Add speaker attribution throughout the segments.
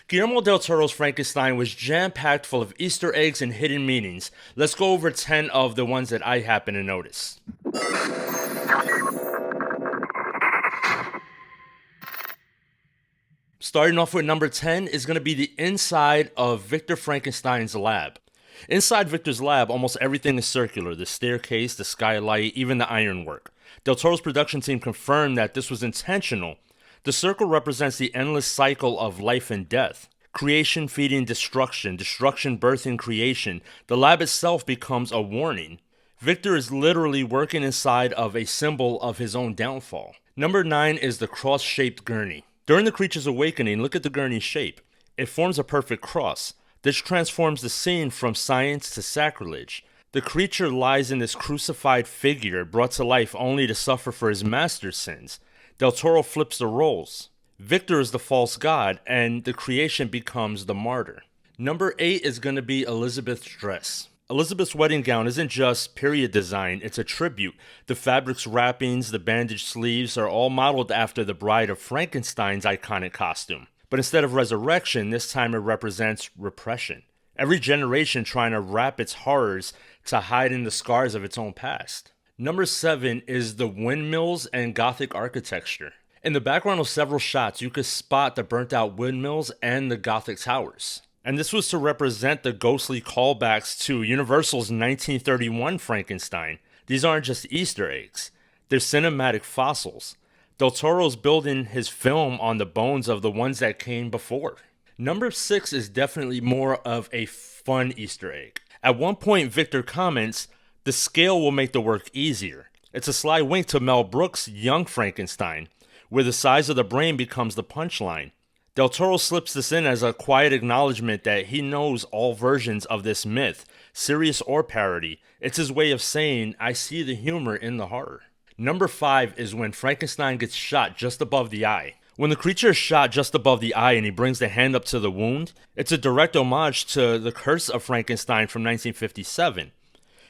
Speaker 1: Guillermo Del Toro's Frankenstein was jam-packed full of Easter eggs and hidden meanings. Let's go over 10 of the ones that I happen to notice. Starting off with number 10 is going to be the inside of Victor Frankenstein's lab. Inside Victor's lab, almost everything is circular. The staircase, the skylight, even the ironwork. Del Toro's production team confirmed that this was intentional. The circle represents the endless cycle of life and death. Creation feeding destruction, destruction birthing creation. The lab itself becomes a warning. Victor is literally working inside of a symbol of his own downfall. Number 9 is the cross-shaped gurney. During the creature's awakening, look at the gurney's shape. It forms a perfect cross. This transforms the scene from science to sacrilege. The creature lies in this crucified figure brought to life only to suffer for his master's sins. Del Toro flips the roles. Victor is the false god, and the creation becomes the martyr. Number 8 is going to be Elizabeth's dress. Elizabeth's wedding gown isn't just period design, it's a tribute. The fabric's wrappings, the bandaged sleeves are all modeled after the Bride of Frankenstein's iconic costume. But instead of resurrection, this time it represents repression. Every generation trying to wrap its horrors to hide in the scars of its own past. Number 7 is the windmills and Gothic architecture. In the background of several shots, you could spot the burnt out windmills and the Gothic towers. And this was to represent the ghostly callbacks to Universal's 1931 Frankenstein. These aren't just Easter eggs, they're cinematic fossils. Del Toro's building his film on the bones of the ones that came before. Number 6 is definitely more of a fun Easter egg. At one point, Victor comments, "The scale will make the work easier." It's a sly wink to Mel Brooks' Young Frankenstein, where the size of the brain becomes the punchline. Del Toro slips this in as a quiet acknowledgement that he knows all versions of this myth, serious or parody. It's his way of saying, I see the humor in the horror. Number 5 is when Frankenstein gets shot just above the eye. When the creature is shot just above the eye and he brings the hand up to the wound, it's a direct homage to The Curse of Frankenstein from 1957.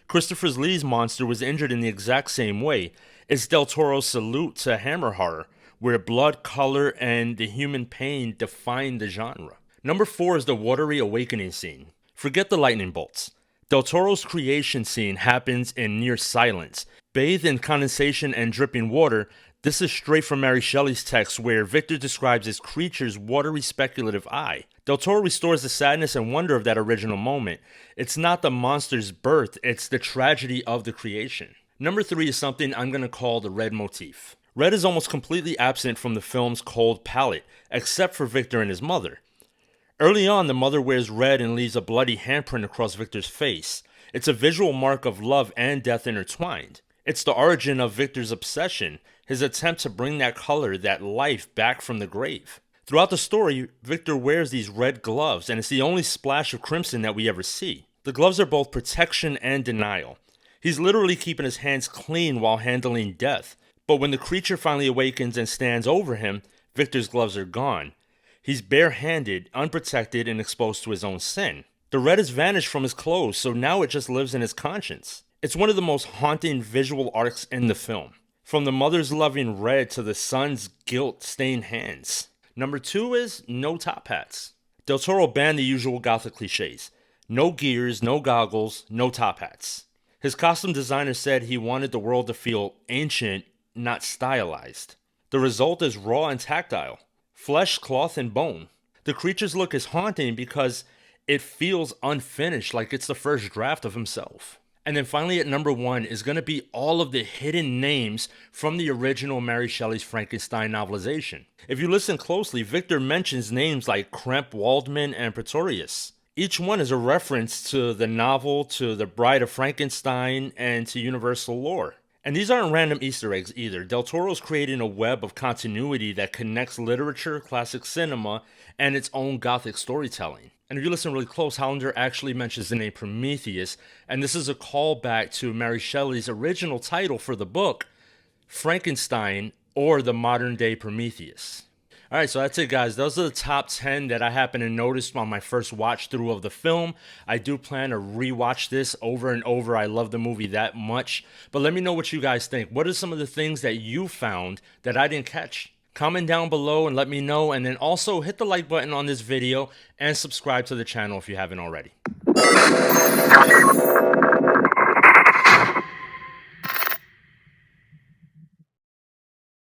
Speaker 1: Christopher Lee's monster was injured in the exact same way. It's Del Toro's salute to Hammer horror, where blood, color, and the human pain define the genre. Number 4 is the watery awakening scene. Forget the lightning bolts. Del Toro's creation scene happens in near silence. Bathed in condensation and dripping water, this is straight from Mary Shelley's text where Victor describes his creature's watery speculative eye. Del Toro restores the sadness and wonder of that original moment. It's not the monster's birth, it's the tragedy of the creation. Number 3 is something I'm going to call the red motif. Red is almost completely absent from the film's cold palette, except for Victor and his mother. Early on, the mother wears red and leaves a bloody handprint across Victor's face. It's a visual mark of love and death intertwined. It's the origin of Victor's obsession, his attempt to bring that color, that life back from the grave. Throughout the story, Victor wears these red gloves, and it's the only splash of crimson that we ever see. The gloves are both protection and denial. He's literally keeping his hands clean while handling death. But when the creature finally awakens and stands over him, Victor's gloves are gone. He's barehanded, unprotected, and exposed to his own sin. The red has vanished from his clothes, so now it just lives in his conscience. It's one of the most haunting visual arcs in the film. From the mother's loving red to the son's guilt-stained hands. Number 2 is no top hats. Del Toro banned the usual Gothic cliches. No gears, no goggles, no top hats. His costume designer said he wanted the world to feel ancient, not stylized. The result is raw and tactile. Flesh, cloth, and bone. The creature's look is haunting because it feels unfinished, like it's the first draft of himself. And then finally at number 1 is going to be all of the hidden names from the original Mary Shelley's Frankenstein novelization. If you listen closely, Victor mentions names like Kremp, Waldman, and Pretorius. Each one is a reference to the novel, to the Bride of Frankenstein, and to Universal lore. And these aren't random Easter eggs either. Del Toro's creating a web of continuity that connects literature, classic cinema, and its own Gothic storytelling. And if you listen really close, Hollander actually mentions the name Prometheus, and this is a callback to Mary Shelley's original title for the book, Frankenstein, or the modern-day Prometheus. Alright, so that's it guys. Those are the top 10 that I happened to notice on my first watch through of the film. I do plan to rewatch this over and over. I love the movie that much. But let me know what you guys think. What are some of the things that you found that I didn't catch? Comment down below and let me know, and then also hit the like button on this video and subscribe to the channel if you haven't already.